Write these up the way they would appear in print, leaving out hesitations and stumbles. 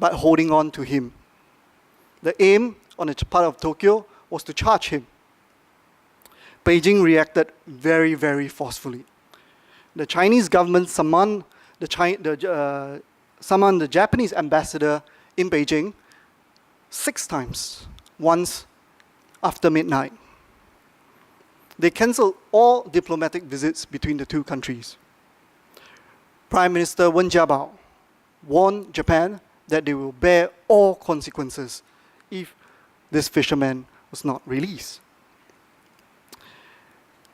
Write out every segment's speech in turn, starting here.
but holding on to him. The aim on the part of Tokyo was to charge him. Beijing reacted very, very forcefully. The Chinese government summoned the Japanese ambassador in Beijing 6 times, once after midnight. They cancelled all diplomatic visits between the two countries. Prime Minister Wen Jiabao warned Japan that they will bear all consequences if this fisherman was not released.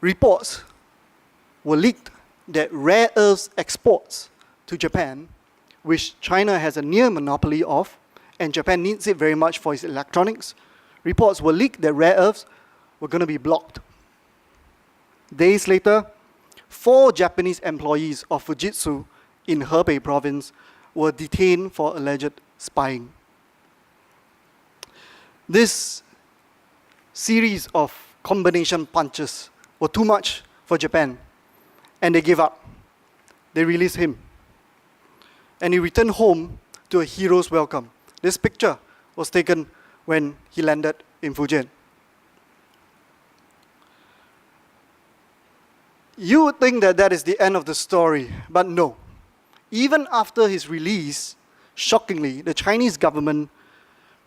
Reports were leaked that rare earths exports to Japan, which China has a near monopoly of, and Japan needs it very much for its electronics, reports were leaked that rare earths were going to be blocked. Days later, 4 Japanese employees of Fujitsu in Hebei province were detained for alleged spying. This series of combination punches were too much for Japan, and they gave up. They released him. And he returned home to a hero's welcome. This picture was taken when he landed in Fujian. You would think that that is the end of the story, but no. Even after his release, shockingly, the Chinese government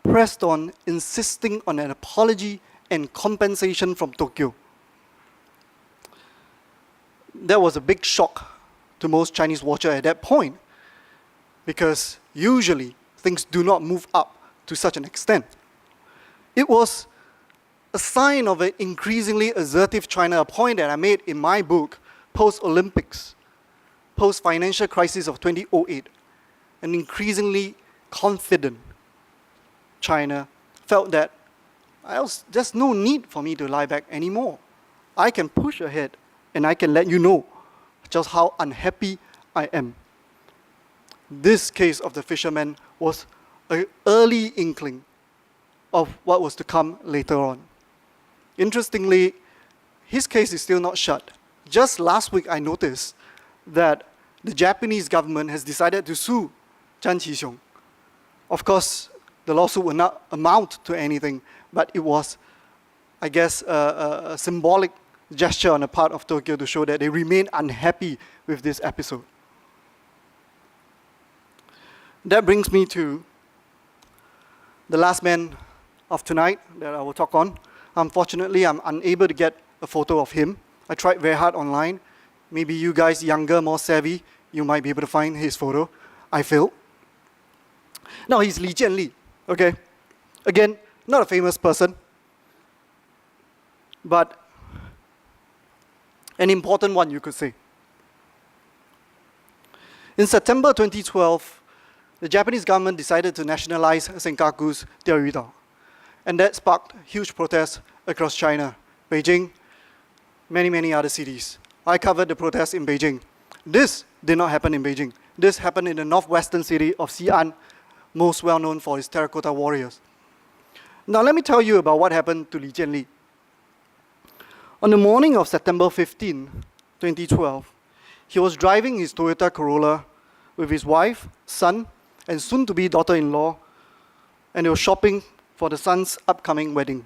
pressed on, insisting on an apology and compensation from Tokyo. That was a big shock to most Chinese watchers at that point, because usually things do not move up to such an extent. It was a sign of an increasingly assertive China, a point that I made in my book, Post-Olympics, Post-Financial Crisis of 2008. An increasingly confident China felt that there's no need for me to lie back anymore. I can push ahead and I can let you know just how unhappy I am. This case of the fisherman was an early inkling of what was to come later on. Interestingly, his case is still not shut. Just last week, I noticed that the Japanese government has decided to sue Chan Qi-xiong. Of course, the lawsuit will not amount to anything, but it was, I guess, a symbolic gesture on the part of Tokyo to show that they remain unhappy with this episode. That brings me to the last man of tonight that I will talk on. Unfortunately, I'm unable to get a photo of him. I tried very hard online. Maybe you guys younger, more savvy, you might be able to find his photo. I failed. Now he's Li Jianli, okay? Again, not a famous person, but an important one, you could say. In September 2012, the Japanese government decided to nationalize Senkaku's Diaoyudao, and that sparked huge protests across China, Beijing, many other cities. I covered the protests in Beijing. This did not happen in Beijing. This happened in the northwestern city of Xi'an, most well known for its terracotta warriors. Now let me tell you about what happened to Li Jianli. On the morning of September 15, 2012, he was driving his Toyota Corolla with his wife, son, and soon-to-be daughter-in-law, and they were shopping for the son's upcoming wedding.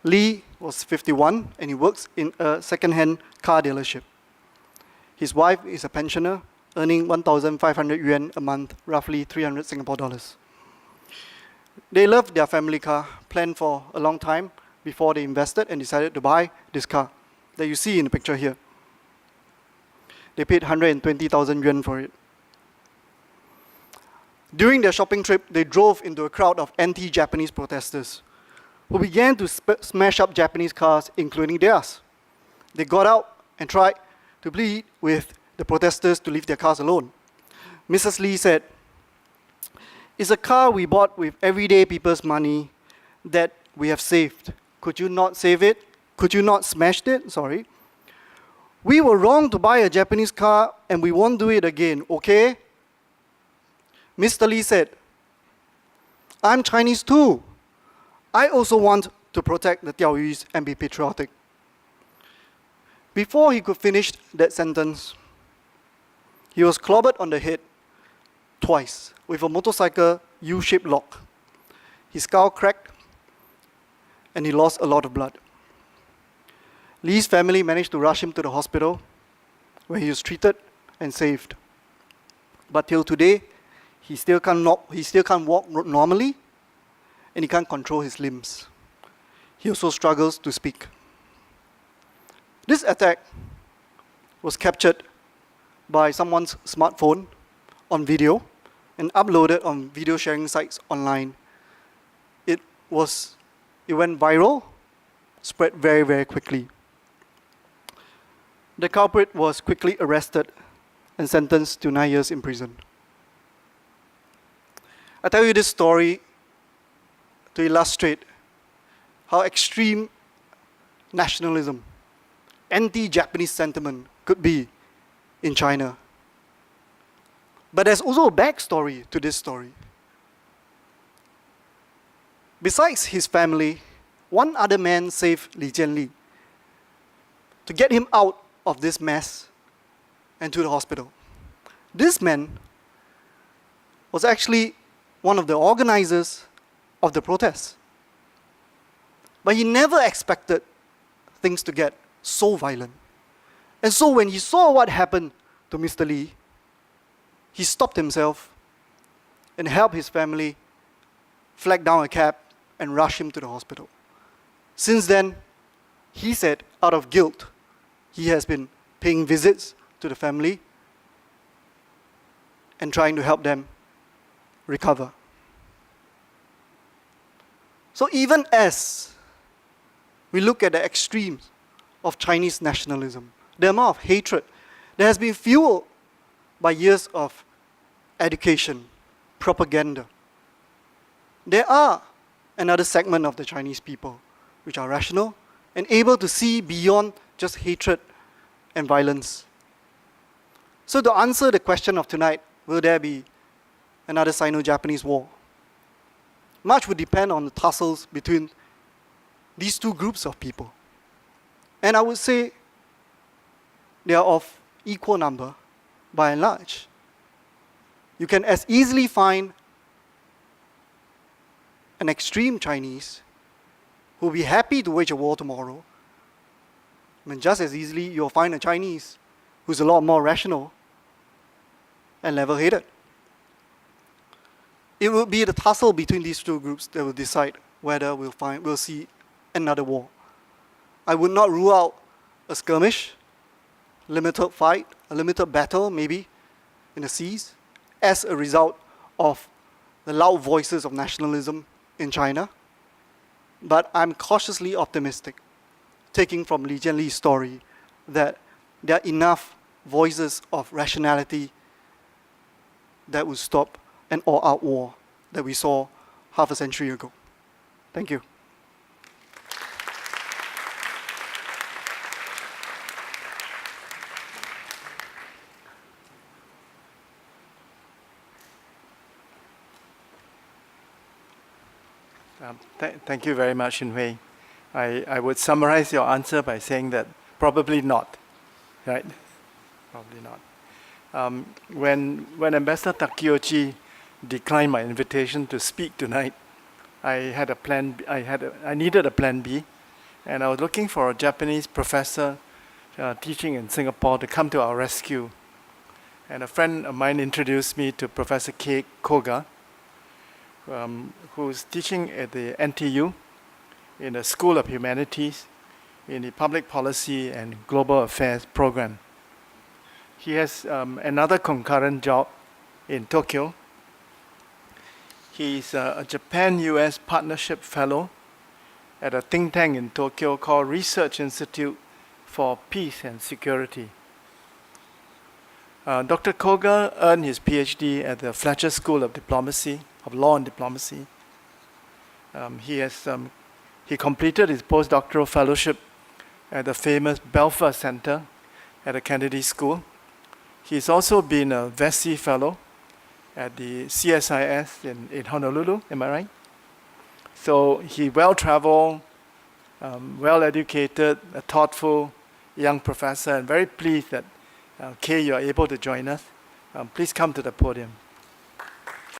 Li was 51, and he works in a second-hand car dealership. His wife is a pensioner, earning 1,500 yuan a month, roughly 300 Singapore dollars. They loved their family car, planned for a long time before they invested and decided to buy this car that you see in the picture here. They paid 120,000 yuan for it. During their shopping trip, they drove into a crowd of anti-Japanese protesters who began to smash up Japanese cars, including theirs. They got out and tried to plead with the protesters to leave their cars alone. Mrs. Li said, "It's a car we bought with everyday people's money that we have saved. Could you not save it? Could you not smash it? Sorry. We were wrong to buy a Japanese car and we won't do it again, okay?" Mr. Li said, "I'm Chinese too. I also want to protect the Diaoyus and be patriotic." Before he could finish that sentence, he was clobbered on the head twice with a motorcycle U-shaped lock. His skull cracked, and he lost a lot of blood. Lee's family managed to rush him to the hospital, where he was treated and saved. But till today, he still can't walk normally, and he can't control his limbs. He also struggles to speak. This attack was captured by someone's smartphone on video and uploaded on video sharing sites online. It went viral, spread very, very quickly. The culprit was quickly arrested and sentenced to 9 years in prison. I tell you this story to illustrate how extreme nationalism, anti-Japanese sentiment could be in China. But there's also a backstory to this story. Besides his family, one other man saved Li Jianli to get him out of this mess and to the hospital. This man was actually one of the organizers of the protests. But he never expected things to get so violent. And so when he saw what happened to Mr. Lee, he stopped himself and helped his family flag down a cab and rush him to the hospital. Since then, he said, out of guilt, he has been paying visits to the family and trying to help them recover. So even as we look at the extremes of Chinese nationalism, the amount of hatred that has been fueled by years of education, propaganda, there are another segment of the Chinese people which are rational and able to see beyond just hatred and violence. So to answer the question of tonight, will there be another Sino-Japanese war? Much would depend on the tussles between these two groups of people. And I would say they are of equal number by and large. You can as easily find an extreme Chinese who will be happy to wage a war tomorrow. I mean, just as easily you'll find a Chinese who's a lot more rational and level-headed. It will be the tussle between these two groups that will decide whether we'll see another war. I would not rule out a skirmish, limited fight, a limited battle maybe in the seas as a result of the loud voices of nationalism in China. But I'm cautiously optimistic, taking from Li Jianli's story, that there are enough voices of rationality that will stop an all-out war that we saw half a century ago. Thank you. Thank you very much, Shin Huei. I would summarize your answer by saying that probably not, right? Probably not. When Ambassador Takeuchi declined my invitation to speak tonight, I needed a plan B, and I was looking for a Japanese professor teaching in Singapore to come to our rescue. And a friend of mine introduced me to Professor Kei Koga, who's teaching at the NTU in the School of Humanities in the Public Policy and Global Affairs program. He has another concurrent job in Tokyo. He's a Japan-U.S. Partnership Fellow at a think tank in Tokyo called Research Institute for Peace and Security. Dr. Koga earned his PhD at the Fletcher School of Law and Diplomacy. He completed his postdoctoral fellowship at the famous Belfer Center at the Kennedy School. He's also been a Vesey Fellow at the CSIS in Honolulu, am I right? So he's well-traveled, well-educated, a thoughtful young professor, and very pleased that Kei, you are able to join us. Please come to the podium.